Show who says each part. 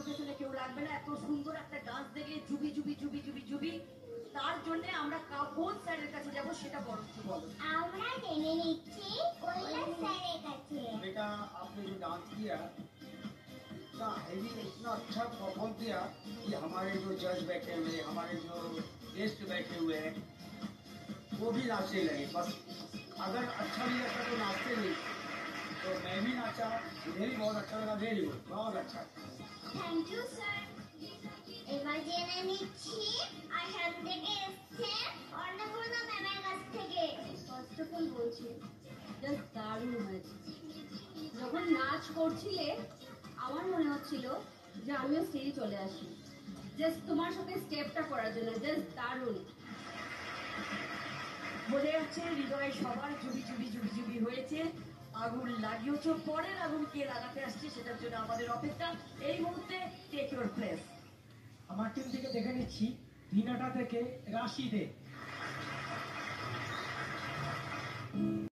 Speaker 1: পেছনে কেউ লাগবে না। এত সুন্দর একটা ডান্স দেখে জুবি জুবি জুবি জুবি জুবি, তার জন্য আমরা কোন স্যারের কাছে যাব সেটা বড় একটু বলো।
Speaker 2: আমরা জেনে নিচ্ছি কৈলাস স্যারের কাছে।
Speaker 3: बेटा आपने जो डांस किया इतना हेवी, इतना अच्छा परफॉर्म किया कि हमारे जो जज बैठे हुए, हमारे जो गेस्ट बैठे हुए हैं, वो भी नाचने लगे। बस अगर अच्छा नहीं लगता तो नाचते नहीं। तो मैं भी नाचा, मुझे भी बहुत अच्छा लगा। वेरी गुड, बहुत अच्छा।
Speaker 2: Thank you sir. এবার জেনে নিচ্ছি আসাম থেকে এসছে অন্নপূর্ণা ম্যামের কাছ থেকে।
Speaker 4: ফার্স্ট অফ অল বলছি জাস্ট দারুণ হয়েছে। যখন নাচ করছিলে আমার মনে হচ্ছিল যে আমিও স্টেজে চলে আসি জাস্ট তোমার সাথে স্টেপটা করার জন্য। জাস্ট দারুণ।
Speaker 1: বোঝা যাচ্ছে হৃদয়ে সবার জুবি জুবি জুবি জুবি হয়েছে। আগুন লাগিয়েছ, পরের আগুন কে লাগাতে আসছে সেটার জন্য আমাদের অপেক্ষা। এই মুহূর্তে টেক ইউর প্লেস।
Speaker 5: আমার টিম থেকে দেখে নিচ্ছি দিনাটা থেকে রাশি দে।